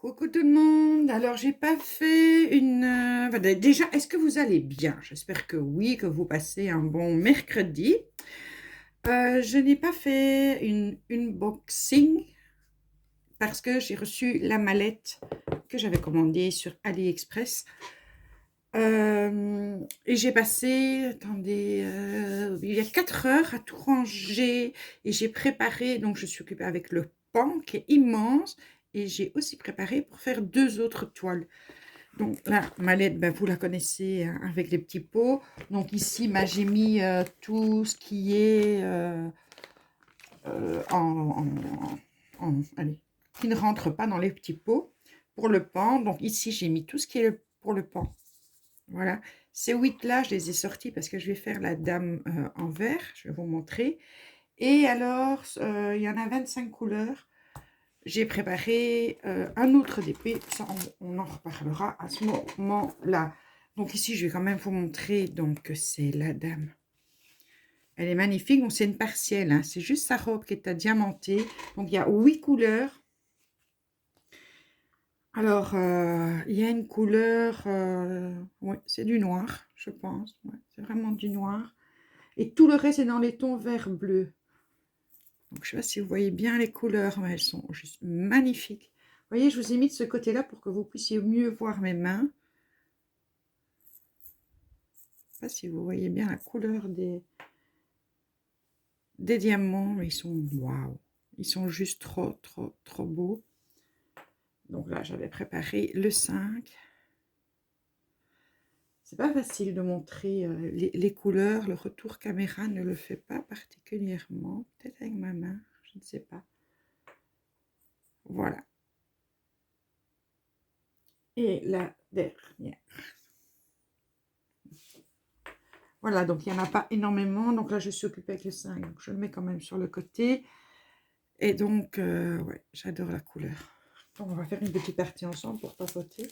Coucou tout le monde. Alors, j'ai pas fait une. Voilà, déjà, est-ce que vous allez bien? J'espère que oui, que vous passez un bon mercredi. Je n'ai pas fait une unboxing parce que j'ai reçu la mallette que j'avais commandée sur AliExpress. Et j'ai passé, attendez, il y a 4 heures à tout ranger et j'ai préparé, donc je suis occupée avec le pan qui est immense et j'ai aussi préparé pour faire 2 autres toiles. Donc la mallette, ben, vous la connaissez hein, avec les petits pots. Donc ici, ben, j'ai mis tout ce qui est allez, qui ne rentre pas dans les petits pots pour le pan. Donc ici, j'ai mis tout ce qui est pour le pan. Voilà, ces 8 là, je les ai sortis parce que je vais faire la dame en vert, je vais vous montrer. Et alors, il y en a 25 couleurs. J'ai préparé un autre DP, ça on en reparlera à ce moment-là. Donc ici, je vais quand même vous montrer, donc c'est la dame. Elle est magnifique, donc c'est une partielle, hein. C'est juste sa robe qui est à diamanter. Donc il y a 8 couleurs. Alors, il y a une couleur, ouais, c'est du noir, je pense. Ouais, c'est vraiment du noir. Et tout le reste est dans les tons vert-bleu. Donc, je ne sais pas si vous voyez bien les couleurs, mais elles sont juste magnifiques. Vous voyez, je vous ai mis de ce côté-là pour que vous puissiez mieux voir mes mains. Je ne sais pas si vous voyez bien la couleur des diamants, mais ils sont waouh. Ils sont juste trop, trop, trop beaux. Donc là, j'avais préparé le 5. C'est pas facile de montrer les couleurs, le retour caméra ne le fait pas particulièrement, peut-être avec ma main, je ne sais pas. Voilà. Et la dernière. Voilà, donc il n'y en a pas énormément, donc là je suis occupée avec le 5, donc je le mets quand même sur le côté. Et donc, ouais, j'adore la couleur. Donc on va faire une petite partie ensemble pour papoter.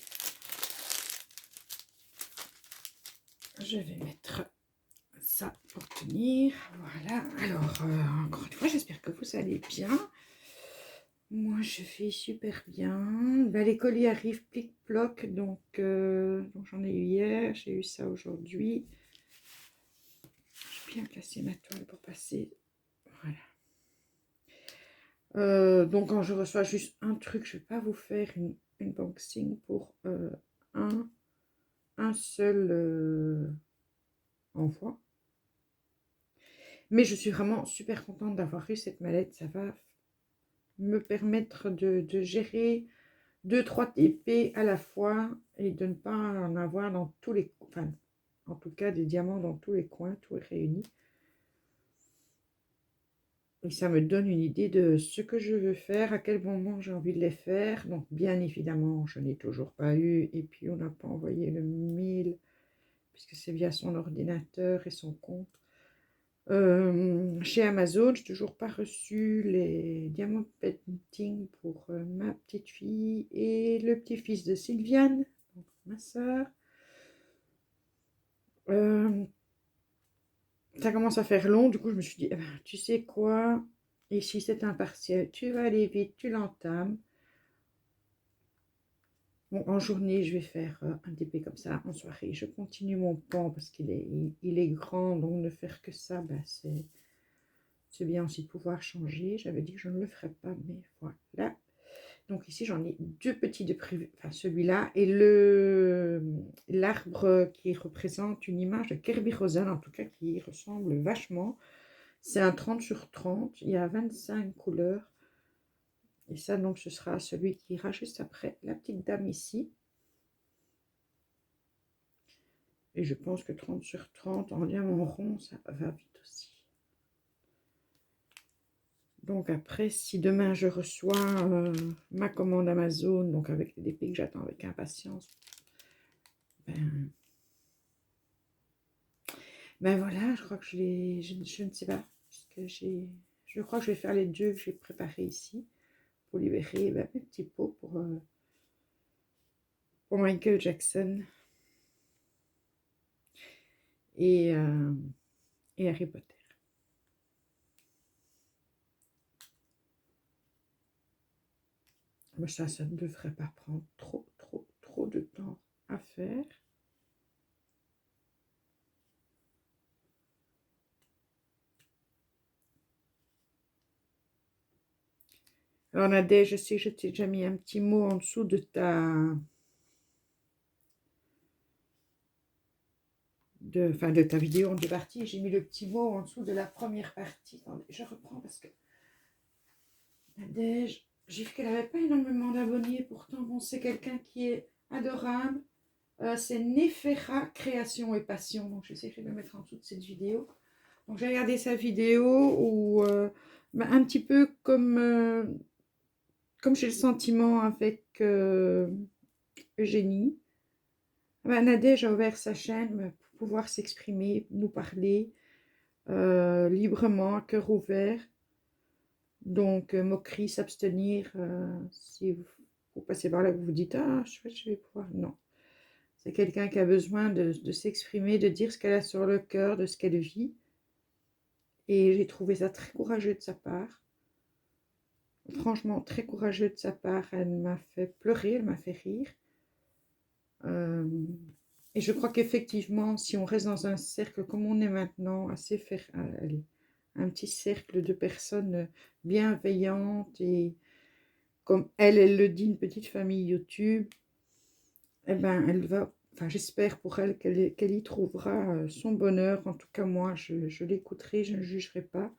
Je vais mettre ça pour tenir. Voilà. Alors, encore une fois, j'espère que vous allez bien. Moi, je vais super bien. Ben, les colis arrivent plic-ploc, donc j'en ai eu hier, j'ai eu ça aujourd'hui. Je vais bien placer ma toile pour passer. Voilà. Donc, quand je reçois juste un truc, je ne vais pas vous faire une unboxing pour un seul envoi. Mais je suis vraiment super contente d'avoir eu cette mallette. Ça va me permettre de gérer 2-3 TP à la fois et de ne pas en avoir dans tous les... Enfin, en tout cas, des diamants dans tous les coins, tout est réuni. Et ça me donne une idée de ce que je veux faire, à quel moment j'ai envie de les faire. Donc, bien évidemment, je n'ai toujours pas eu. Et puis, on n'a pas envoyé le mail, puisque c'est via son ordinateur et son compte. Chez Amazon, je n'ai toujours pas reçu les diamants painting pour ma petite fille et le petit-fils de Sylviane, donc ma soeur. Ça commence à faire long, du coup je me suis dit, eh ben, tu sais quoi, ici c'est un partiel, tu vas aller vite, tu l'entames. Bon, en journée, je vais faire un DP comme ça. En soirée, je continue mon pan parce qu'il est, il est grand, donc ne faire que ça, ben, c'est bien aussi de pouvoir changer. J'avais dit que je ne le ferais pas, mais voilà. Donc ici, j'en ai 2 petits de prévu, enfin celui-là et l'arbre qui représente une image de Kirby Rosen, en tout cas qui ressemble vachement. C'est un 30 sur 30, il y a 25 couleurs. Et ça, donc, ce sera celui qui ira juste après la petite dame ici. Et je pense que 30 sur 30 en diamant rond, ça va vite aussi. Donc après, si demain je reçois ma commande Amazon, donc avec les DP que j'attends avec impatience, ben voilà, je crois que je ne sais pas, parce que je crois que je vais faire les 2 que j'ai préparés ici, pour libérer ben, mes petits pots pour Michael Jackson et Harry Potter. Mais ça ne devrait pas prendre trop de temps à faire. Alors Nadège, je sais que je t'ai déjà mis un petit mot en dessous de de ta vidéo en deux parties. J'ai mis le petit mot en dessous de la première partie. Attendez, je reprends parce que Nadège, j'ai vu qu'elle n'avait pas énormément d'abonnés. Pourtant, bon, c'est quelqu'un qui est adorable. C'est Nefera Création et Passion. Donc, je sais que je vais le mettre en dessous de cette vidéo. Donc, j'ai regardé sa vidéo où, un petit peu comme j'ai le sentiment avec Eugénie. Nadège a ouvert sa chaîne pour pouvoir s'exprimer, nous parler librement, à cœur ouvert. Donc, moquerie, s'abstenir. Si vous passez par là, vous vous dites, ah, je vais pouvoir. Non. C'est quelqu'un qui a besoin de s'exprimer, de dire ce qu'elle a sur le cœur, de ce qu'elle vit. Et j'ai trouvé ça très courageux de sa part. Franchement, très courageux de sa part. Elle m'a fait pleurer, elle m'a fait rire. Et je crois qu'effectivement, si on reste dans un cercle comme on est maintenant, allez, un petit cercle de personnes bienveillantes et comme elle le dit, une petite famille YouTube, eh ben, elle va, enfin, j'espère pour elle qu'elle y trouvera son bonheur. En tout cas, moi, je l'écouterai, je ne jugerai pas.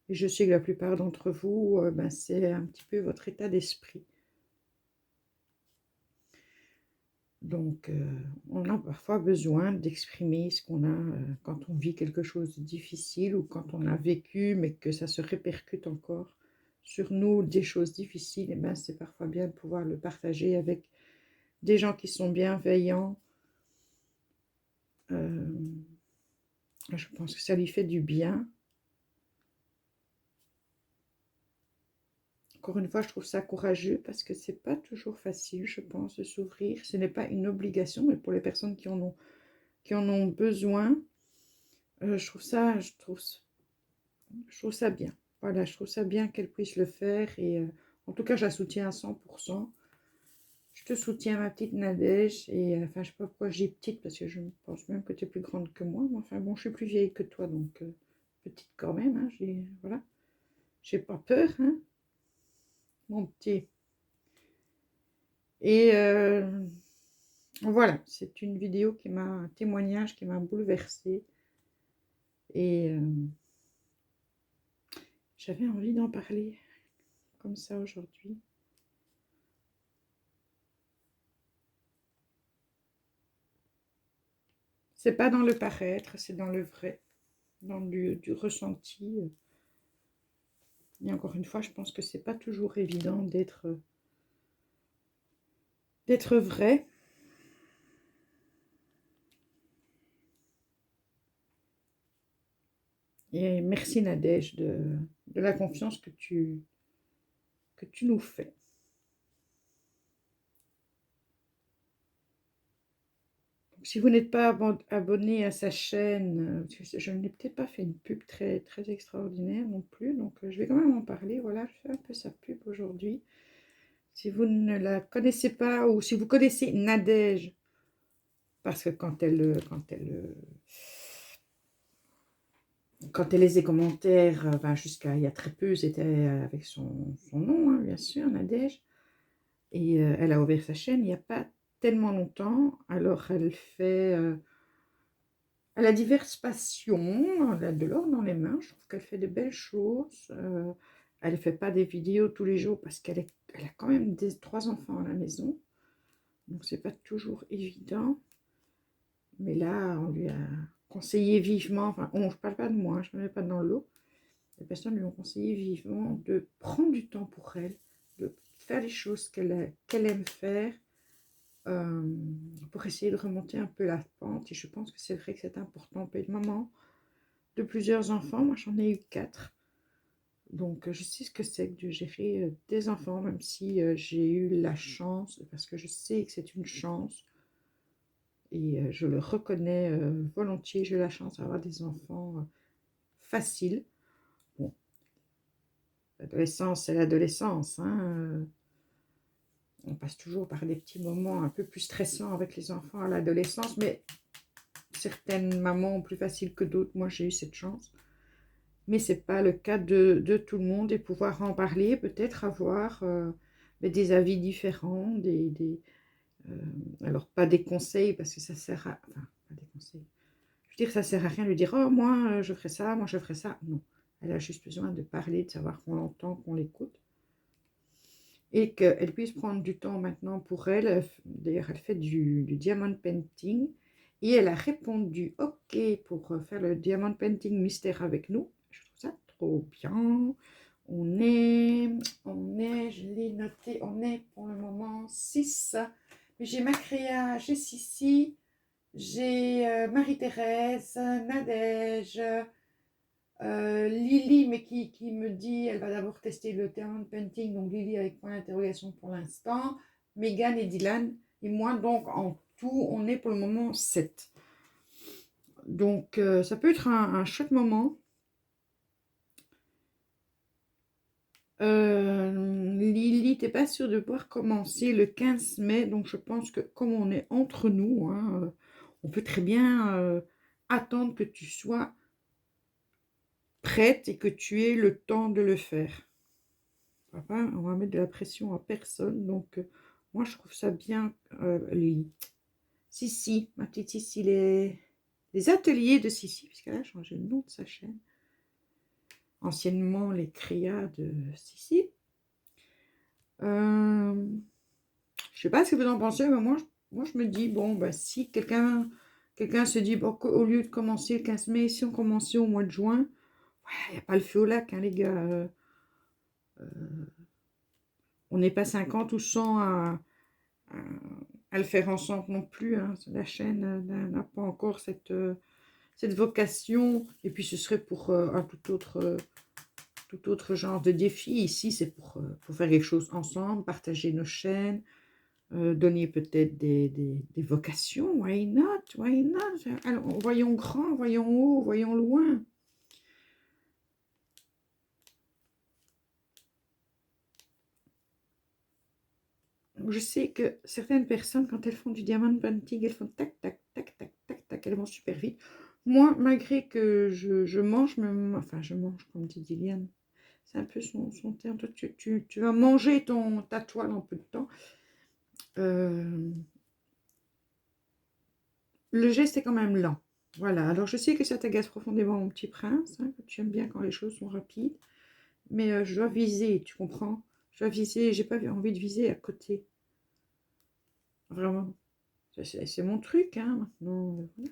Et je sais que la plupart d'entre vous, ben, c'est un petit peu votre état d'esprit. Donc, on a parfois besoin d'exprimer ce qu'on a quand on vit quelque chose de difficile ou quand on a vécu, mais que ça se répercute encore sur nous, des choses difficiles. Et ben, c'est parfois bien de pouvoir le partager avec des gens qui sont bienveillants. Je pense que ça lui fait du bien. Encore une fois, je trouve ça courageux parce que c'est pas toujours facile, je pense, de s'ouvrir. Ce n'est pas une obligation, mais pour les personnes qui en ont besoin, je trouve ça bien. Voilà, je trouve ça bien qu'elle puisse le faire et en tout cas, je la soutiens à 100%. Je te soutiens, ma petite Nadège, et enfin, je sais pas pourquoi j'ai petite, parce que je pense même que tu es plus grande que moi, mais enfin bon, je suis plus vieille que toi, donc petite quand même, hein, voilà. J'ai pas peur, hein, mon petit. Et voilà, c'est une vidéo un témoignage qui m'a bouleversée. Et j'avais envie d'en parler comme ça aujourd'hui. C'est pas dans le paraître, c'est dans le vrai, dans du ressenti. Et encore une fois, je pense que c'est pas toujours évident d'être vrai. Et merci Nadège de la confiance que tu nous fais. Donc, si vous n'êtes pas abonné à sa chaîne, je n'ai peut-être pas fait une pub très, très extraordinaire non plus, donc je vais quand même en parler. Voilà, je fais un peu sa pub aujourd'hui. Si vous ne la connaissez pas ou si vous connaissez Nadège, parce que quand elle laisse des commentaires, jusqu'à il y a très peu, c'était avec son nom, hein, bien sûr, Nadège. Et elle a ouvert sa chaîne il n'y a pas tellement longtemps. Alors, elle a diverses passions. Elle a de l'or dans les mains. Je trouve qu'elle fait de belles choses. Elle ne fait pas des vidéos tous les jours parce qu'elle a quand même 3 enfants à la maison. Donc, c'est pas toujours évident. Mais là, on lui a conseillé vivement, enfin, je ne parle pas de moi, je ne me mets pas dans l'eau. Les personnes lui ont conseillé vivement de prendre du temps pour elle, de faire les choses qu'elle aime faire pour essayer de remonter un peu la pente. Et je pense que c'est vrai que c'est important. On peut être maman de plusieurs enfants. Moi, j'en ai eu 4. Donc, je sais ce que c'est que de gérer des enfants, même si j'ai eu la chance, parce que je sais que c'est une chance. Et je le reconnais volontiers, j'ai eu la chance d'avoir des enfants faciles. Bon, l'adolescence, c'est l'adolescence, hein. On passe toujours par des petits moments un peu plus stressants avec les enfants à l'adolescence, mais certaines mamans ont plus facile que d'autres. Moi, j'ai eu cette chance. Mais ce n'est pas le cas de tout le monde, et pouvoir en parler, peut-être avoir des avis différents, alors pas des conseils, parce que ça sert à... Enfin, pas des conseils. Je veux dire, ça sert à rien de lui dire, oh, moi, je ferai ça, moi, je ferai ça. Non, elle a juste besoin de parler, de savoir qu'on l'entend, qu'on l'écoute. Et qu'elle puisse prendre du temps maintenant pour elle. D'ailleurs, elle fait du diamond painting. Et elle a répondu OK pour faire le diamond painting mystère avec nous. Je trouve ça trop bien. Je l'ai noté, on est pour le moment 6. Mais j'ai ma créa, j'ai Sissi, j'ai Marie-Thérèse, Nadège, Lily, mais qui me dit, elle va d'abord tester le diamond painting, donc Lily avec point d'interrogation pour l'instant, Megan et Dylan, et moi, donc en tout, on est pour le moment 7. Donc ça peut être un chouette moment. Lily, t'es pas sûre de pouvoir commencer le 15 mai, donc je pense que comme on est entre nous, hein, on peut très bien attendre que tu sois prête et que tu aies le temps de le faire. On va mettre de la pression à personne, donc moi je trouve ça bien, Lily. Sissi, ma petite Sissi, les ateliers de Sissi, puisqu'elle a changé le nom de sa chaîne. Anciennement les créas de Sissi. Je sais pas ce que vous en pensez, mais moi je me dis, bon, bah, si quelqu'un se dit, bon, au lieu de commencer le 15 mai, si on commençait au mois de juin, il n'y a pas le feu au lac, hein, les gars. On n'est pas 50 ou 100 à le faire ensemble non plus. Hein. La chaîne n'a pas encore cette vocation. Et puis ce serait pour un tout autre genre de défi. Ici, c'est pour faire quelque chose ensemble, partager nos chaînes, donner peut-être des vocations. Why not? Why not? Alors, voyons grand, voyons haut, voyons loin. Je sais que certaines personnes, quand elles font du diamond painting, elles font tac, tac, tac, tac, tac, tac, elles vont super vite. Moi, malgré que je mange, enfin je mange, comme dit Liliane, c'est un peu son terme, toi, tu vas manger ta toile en peu de temps. Le geste est quand même lent. Voilà, alors je sais que ça t'agace profondément, mon petit prince, hein, que tu aimes bien quand les choses sont rapides, mais je dois viser, tu comprends? Je dois viser, j'ai pas envie de viser à côté. Vraiment. C'est mon truc, hein, maintenant. Voilà.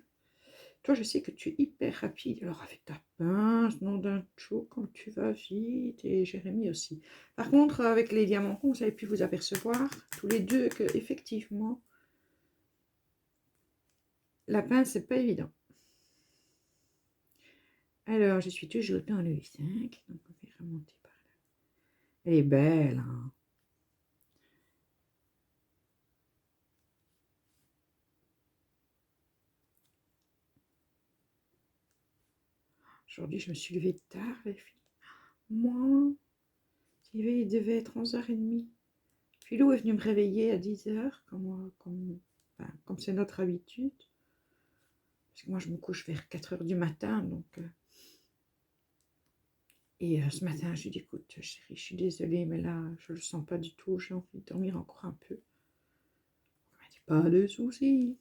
Toi, je sais que tu es hyper rapide. Alors, avec ta pince, nom d'un chou, quand tu vas vite. Et Jérémy aussi. Par contre, avec les diamants ronds, vous avez pu vous apercevoir, tous les deux, que effectivement, la pince, c'est pas évident. Alors, je suis toujours dans le 5. Donc, on va remonter par là. Elle est belle, hein. Aujourd'hui, je me suis levée tard, les filles. Moi, il devait être 11h30. Philou est venu me réveiller à 10h, comme c'est notre habitude. Parce que moi, je me couche vers 4h du matin. Donc, et ce matin, je lui dis, écoute, chérie, je suis désolée, mais là, je ne le sens pas du tout. J'ai envie de dormir encore un peu. Elle m'a dit, pas de soucis.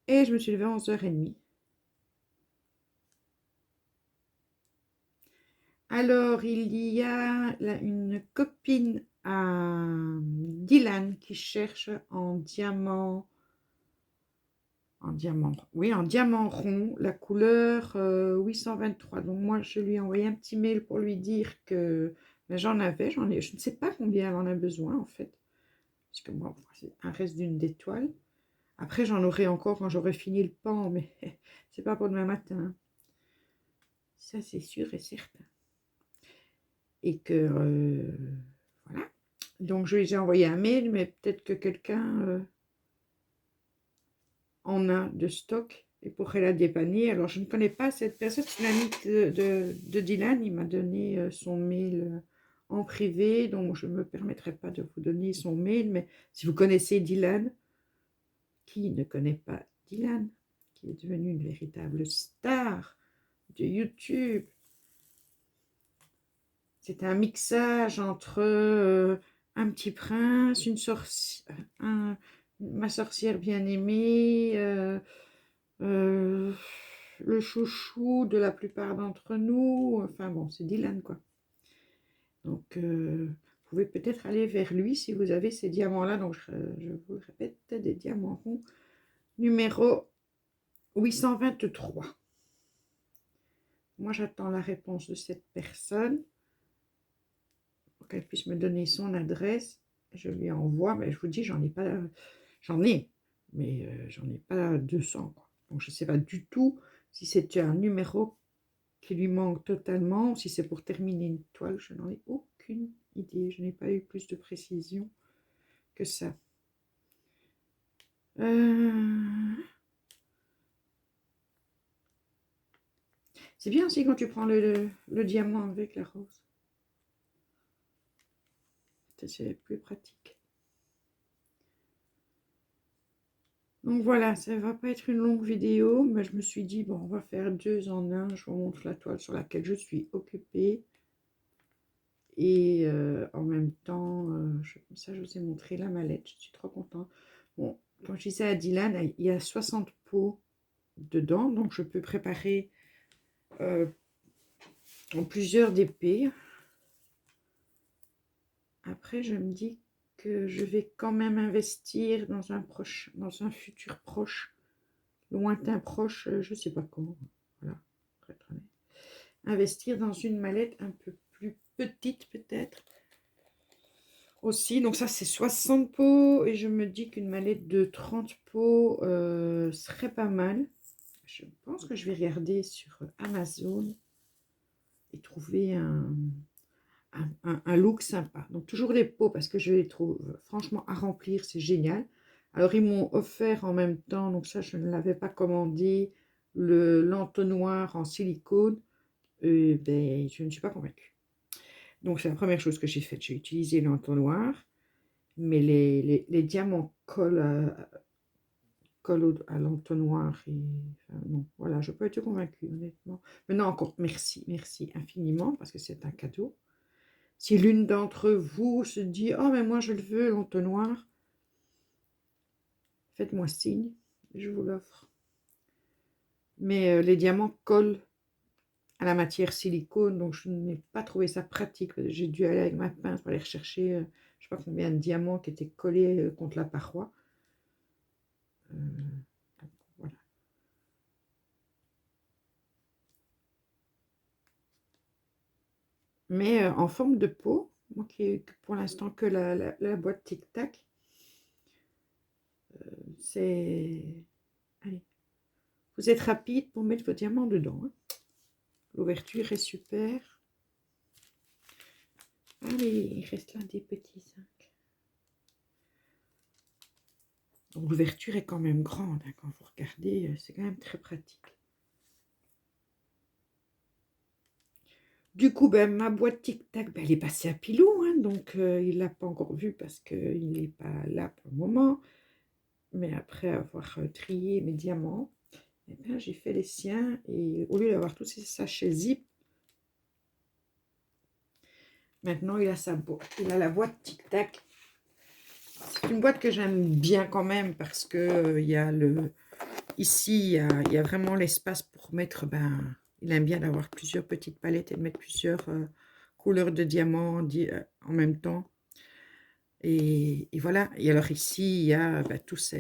Et je me suis levée à 11h30. Alors, il y a une copine à Dylan qui cherche en diamant, oui, en diamant rond, la couleur 823. Donc, moi, je lui ai envoyé un petit mail pour lui dire que ben, j'en ai, je ne sais pas combien elle en a besoin, en fait. Parce que moi, c'est un reste d'une d'étoile. Après, j'en aurai encore quand j'aurai fini le pan, mais c'est pas pour demain matin. Ça, c'est sûr et certain. Et que voilà. Donc je lui ai envoyé un mail, mais peut-être que quelqu'un en a de stock et pourrait la dépanner. Alors je ne connais pas cette personne, c'est une amie de Dylan, il m'a donné son mail en privé, donc je ne me permettrai pas de vous donner son mail, mais si vous connaissez Dylan, qui ne connaît pas Dylan, qui est devenu une véritable star de YouTube. C'est un mixage entre un petit prince, une sorcière, ma sorcière bien-aimée, le chouchou de la plupart d'entre nous. Enfin bon, c'est Dylan, quoi. Donc, vous pouvez peut-être aller vers lui si vous avez ces diamants-là. Donc, je vous le répète, des diamants ronds. Numéro 823. Moi, j'attends la réponse de cette personne pour qu'elle puisse me donner son adresse. Je lui envoie, mais je vous dis, j'en ai pas, j'en ai, mais j'en ai pas 200, quoi. Donc, je ne sais pas du tout si c'est un numéro qui lui manque totalement, ou si c'est pour terminer une toile. Je n'en ai aucune idée. Je n'ai pas eu plus de précision que ça. C'est bien aussi quand tu prends le diamant avec la rose. C'est plus pratique. Donc voilà, ça ne va pas être une longue vidéo, mais je me suis dit, bon, on va faire 2 en 1. Je vous montre la toile sur laquelle je suis occupée. Et en même temps, comme ça, je vous ai montré la mallette. Je suis trop contente. Bon, quand je disais à Dylan, il y a 60 pots dedans, donc je peux préparer en plusieurs d'épées. Après, je me dis que je vais quand même investir dans un futur proche, lointain proche, je ne sais pas quand. Voilà, pour être honnête. Investir dans une mallette un peu plus petite peut-être aussi. Donc ça, c'est 60 pots et je me dis qu'une mallette de 30 pots serait pas mal. Je pense que je vais regarder sur Amazon et trouver un look sympa. Donc toujours les pots parce que je les trouve franchement à remplir, c'est génial. Alors ils m'ont offert en même temps, donc ça je ne l'avais pas commandé, l'entonnoir en silicone. Ben, je ne suis pas convaincue. Donc c'est la première chose que j'ai faite, j'ai utilisé l'entonnoir, mais les diamants collent à l'entonnoir. Enfin, non, voilà, je n'ai pas été convaincue honnêtement. Maintenant encore, merci infiniment parce que c'est un cadeau. Si l'une d'entre vous se dit « Oh, mais moi, je le veux, l'entonnoir », faites-moi signe, je vous l'offre. Mais les diamants collent à la matière silicone, donc je n'ai pas trouvé ça pratique. J'ai dû aller avec ma pince pour aller rechercher, je ne sais pas combien de diamants qui étaient collés contre la paroi. Voilà. Mais en forme de pot, moi qui ai pour l'instant que la boîte Tic Tac, c'est... Allez, vous êtes rapide pour mettre vos diamants dedans. Hein. L'ouverture est super. Allez, il reste là des petits 5. Donc l'ouverture est quand même grande. Hein, quand vous regardez, c'est quand même très pratique. Du coup, ben, ma boîte tic-tac, ben, elle est passée à Pilou. Hein, donc il ne l'a pas encore vue parce qu'il n'est pas là pour le moment. Mais après avoir trié mes diamants, eh ben, j'ai fait les siens. Et au lieu d'avoir tous ces sachets zip, maintenant il a la boîte tic-tac. C'est une boîte que j'aime bien quand même parce que ici il y a vraiment l'espace pour mettre, ben, il aime bien d'avoir plusieurs petites palettes et de mettre plusieurs couleurs de diamants en même temps. Et voilà. Et alors ici il y a ben, tout ce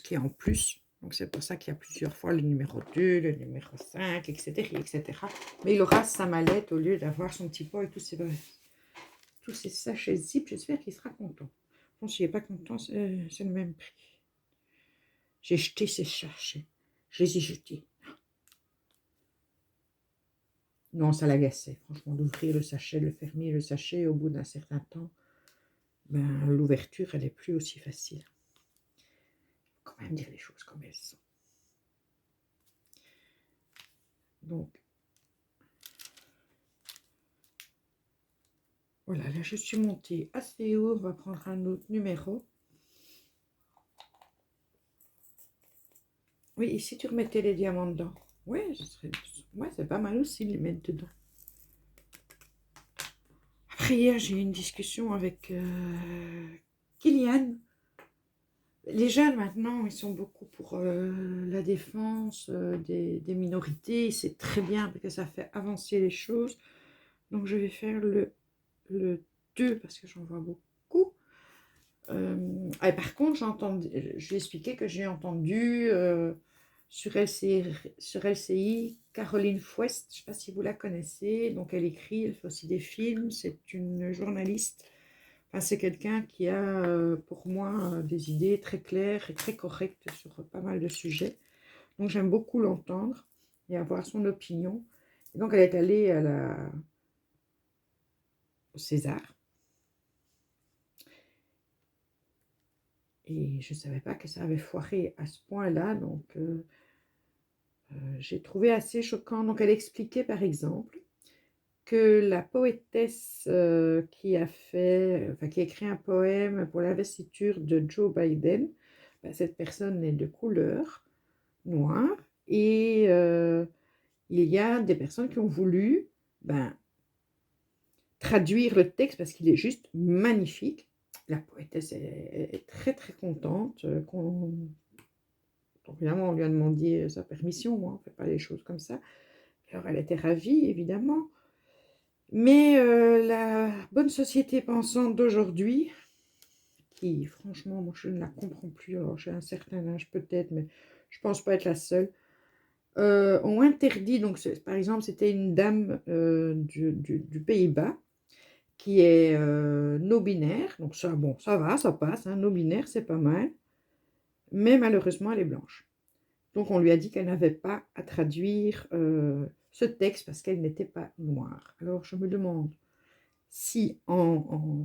qui est en plus. Donc c'est pour ça qu'il y a plusieurs fois le numéro 2, le numéro 5, etc., etc. Mais il aura sa mallette au lieu d'avoir son petit pot avec tous ces sachets zip. J'espère qu'il sera content. Bon, s'il n'est pas content, c'est le même prix. J'ai jeté ces sachets. Je les ai jetés. Non, ça l'agaçait, franchement, d'ouvrir le sachet, de le fermer, le sachet, au bout d'un certain temps, ben, l'ouverture, elle n'est plus aussi facile. Il faut quand même dire les choses comme elles sont. Donc, Voilà, là je suis montée assez haut, on va prendre un autre numéro. Oui, et si tu remettais les diamants dedans? Oui, ouais, c'est pas mal aussi de les mettre dedans. Après, hier, j'ai eu une discussion avec Kylian. Les jeunes, maintenant, ils sont beaucoup pour la défense des minorités. C'est très bien parce que ça fait avancer les choses. Donc, je vais faire le 2 parce que j'en vois beaucoup. Et par contre, je lui ai expliqué que j'ai entendu sur LCI Caroline Fouest, je ne sais pas si vous la connaissez, donc elle écrit, elle fait aussi des films, c'est une journaliste, enfin, c'est quelqu'un qui a pour moi des idées très claires et très correctes sur pas mal de sujets, donc j'aime beaucoup l'entendre et avoir son opinion. Et donc elle est allée au César. Et je ne savais pas que ça avait foiré à ce point-là, donc j'ai trouvé assez choquant. Donc elle expliquait par exemple que la poétesse qui a écrit un poème pour l'investiture de Joe Biden, ben, cette personne est de couleur noire et il y a des personnes qui ont voulu traduire le texte parce qu'il est juste magnifique. La poétesse est très très contente donc évidemment, on lui a demandé sa permission, on ne fait pas les choses comme ça. Alors elle était ravie, évidemment. Mais la bonne société pensante d'aujourd'hui, qui franchement, moi je ne la comprends plus, alors j'ai un certain âge peut-être, mais je ne pense pas être la seule, ont interdit, donc par exemple c'était une dame du Pays-Bas, qui est non-binaire, donc ça, bon, ça va, ça passe, hein, non-binaire, c'est pas mal, mais malheureusement elle est blanche. Donc on lui a dit qu'elle n'avait pas à traduire ce texte parce qu'elle n'était pas noire. Alors je me demande si en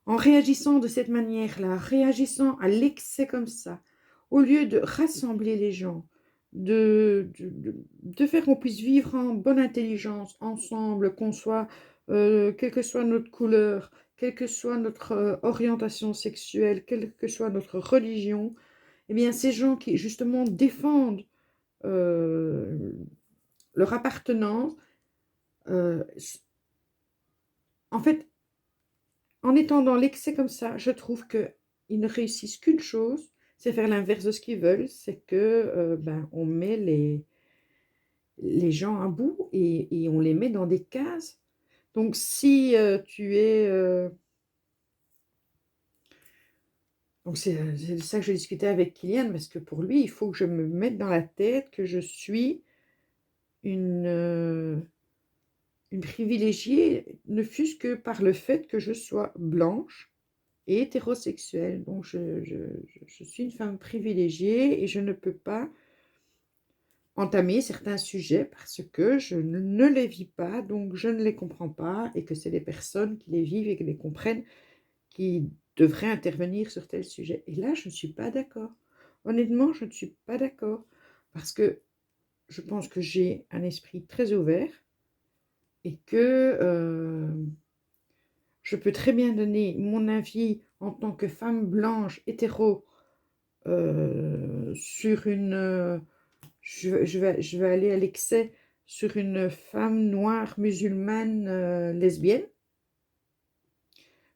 réagissant de cette manière-là, réagissant à l'excès comme ça, au lieu de rassembler les gens, de faire qu'on puisse vivre en bonne intelligence ensemble, qu'on soit, quelle que soit notre couleur, quelle que soit notre orientation sexuelle, quelle que soit notre religion, eh bien, ces gens qui, justement, défendent leur appartenance, euh, en fait, en étant dans l'excès comme ça, je trouve qu'ils ne réussissent qu'une chose, c'est faire l'inverse de ce qu'ils veulent, c'est que on met les gens à bout et on les met dans des cases. Donc, si tu es... donc, c'est de ça que je discutais avec Kylian, parce que pour lui, il faut que je me mette dans la tête que je suis une privilégiée, ne fût-ce que par le fait que je sois blanche et hétérosexuelle. Donc, je suis une femme privilégiée et je ne peux pas entamer certains sujets parce que je ne les vis pas, donc je ne les comprends pas et que c'est les personnes qui les vivent et qui les comprennent qui devraient intervenir sur tel sujet. Et là, je ne suis pas d'accord. Honnêtement, je ne suis pas d'accord parce que je pense que j'ai un esprit très ouvert et que je peux très bien donner mon avis en tant que femme blanche, hétéro, sur une... je vais aller à l'excès sur une femme noire musulmane lesbienne.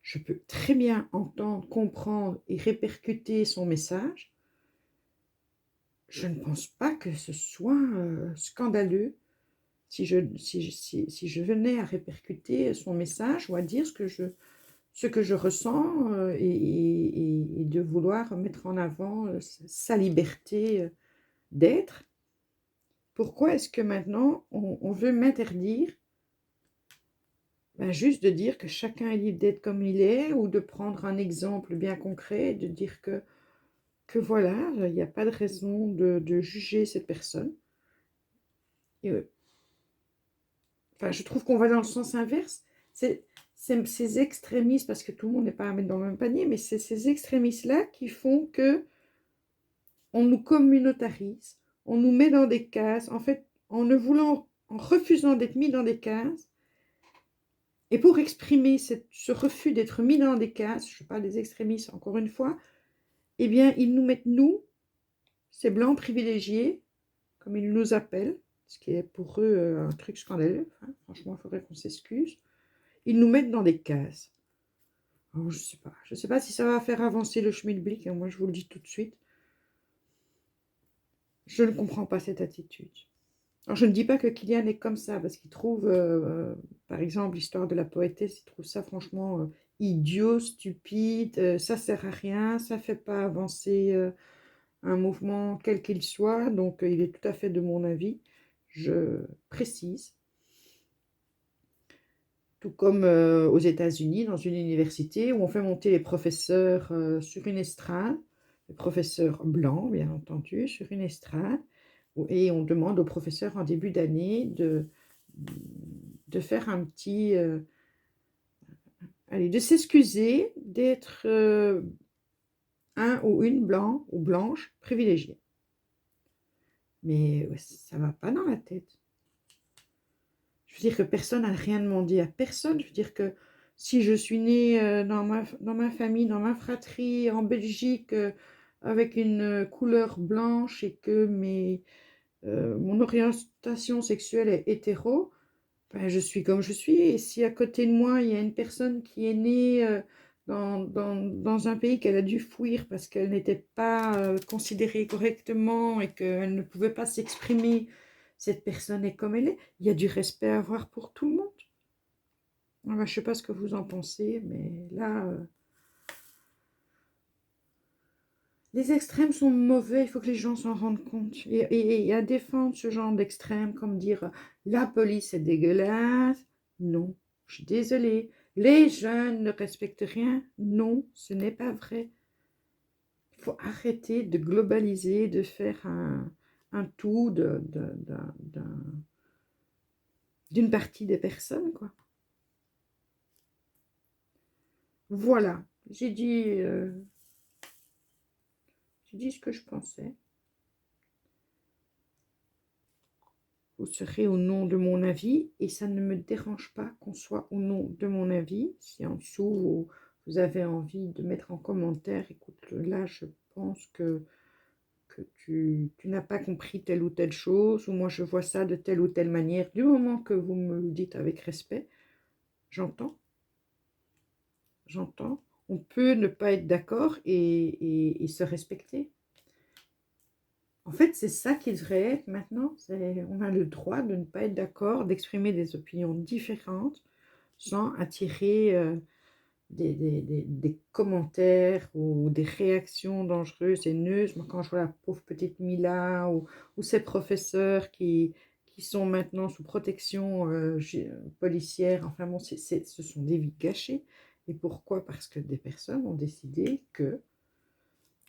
Je peux très bien entendre, comprendre et répercuter son message. Je ne pense pas que ce soit scandaleux si je venais à répercuter son message ou à dire ce que je ressens et de vouloir mettre en avant sa liberté d'être. Pourquoi est-ce que maintenant on veut m'interdire juste de dire que chacun est libre d'être comme il est ou de prendre un exemple bien concret, de dire que voilà, il n'y a pas de raison de juger cette personne. Et, enfin, je trouve qu'on va dans le sens inverse. C'est ces extrémistes, parce que tout le monde n'est pas à mettre dans le même panier, mais c'est ces extrémistes-là qui font que on nous communautarise, on nous met dans des cases. En fait, en refusant d'être mis dans des cases, Et pour exprimer ce refus d'être mis dans des cases, je parle des extrémistes encore une fois, eh bien, ils nous mettent, nous, ces blancs privilégiés, comme ils nous appellent, ce qui est pour eux un truc scandaleux, hein, franchement, il faudrait qu'on s'excuse, ils nous mettent dans des cases. Alors, je sais pas si ça va faire avancer le schmilblick, hein, moi je vous le dis tout de suite. Je ne comprends pas cette attitude. Alors, je ne dis pas que Kylian est comme ça, parce qu'il trouve, par exemple, l'histoire de la poétesse, il trouve ça franchement idiot, stupide, ça sert à rien, ça fait pas avancer un mouvement quel qu'il soit, donc il est tout à fait de mon avis, je précise. Tout comme aux États-Unis, dans une université, où on fait monter les professeurs sur une estrade, les professeurs blancs, bien entendu, sur une estrade, et on demande aux professeurs en début d'année de faire un petit... allez, de s'excuser d'être un ou une blanc ou blanche privilégiée. Mais ça ne va pas dans la tête. Je veux dire que personne n'a rien demandé à personne. Je veux dire que si je suis née dans ma famille, dans ma fratrie, en Belgique, avec une couleur blanche et que mon orientation sexuelle est hétéro, ben, je suis comme je suis. Et si à côté de moi, il y a une personne qui est née dans un pays qu'elle a dû fuir parce qu'elle n'était pas considérée correctement et qu'elle ne pouvait pas s'exprimer, cette personne est comme elle est. Il y a du respect à avoir pour tout le monde. Ah ben, je ne sais pas ce que vous en pensez, mais là, les extrêmes sont mauvais, il faut que les gens s'en rendent compte. Et à défendre ce genre d'extrême, comme dire la police est dégueulasse, non, je suis désolée. Les jeunes ne respectent rien, non, ce n'est pas vrai. Il faut arrêter de globaliser, de faire un tout d'une partie des personnes, quoi. Voilà, j'ai dit ce que je pensais. Vous serez au nom de mon avis et ça ne me dérange pas qu'on soit au nom de mon avis. Si en dessous vous avez envie de mettre en commentaire, écoute, là je pense que tu n'as pas compris telle ou telle chose, ou moi je vois ça de telle ou telle manière. Du moment que vous me le dites avec respect, j'entends. J'entends. On peut ne pas être d'accord et se respecter. En fait, c'est ça qui devrait être maintenant. On a le droit de ne pas être d'accord, d'exprimer des opinions différentes sans attirer des commentaires ou des réactions dangereuses, haineuses. Moi, quand je vois la pauvre petite Mila ou ces professeurs qui sont maintenant sous protection policière, enfin bon, ce sont des vies gâchées. Et pourquoi? Parce que des personnes ont décidé que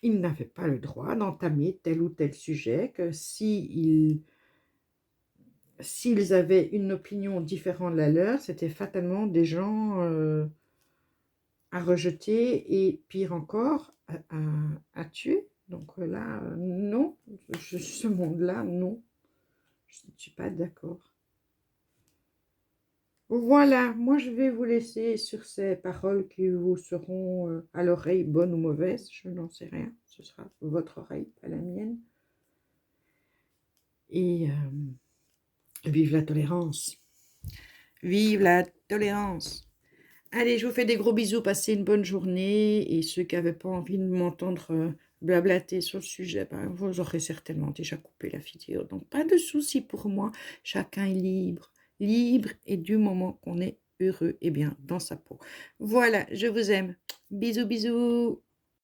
ils n'avaient pas le droit d'entamer tel ou tel sujet, que s'ils avaient une opinion différente de la leur, c'était fatalement des gens à rejeter et, pire encore, à tuer. Donc là, non, ce monde-là, non, je ne suis pas d'accord. Voilà, moi je vais vous laisser sur ces paroles qui vous seront à l'oreille bonnes ou mauvaises, je n'en sais rien, ce sera votre oreille, pas la mienne. Et vive la tolérance. Vive la tolérance. Allez, je vous fais des gros bisous, passez une bonne journée. Et ceux qui n'avaient pas envie de m'entendre blablater sur le sujet, ben, vous aurez certainement déjà coupé la vidéo. Donc, pas de souci pour moi. Chacun est libre. Libre et du moment qu'on est heureux et bien dans sa peau. Voilà, je vous aime. Bisous, bisous.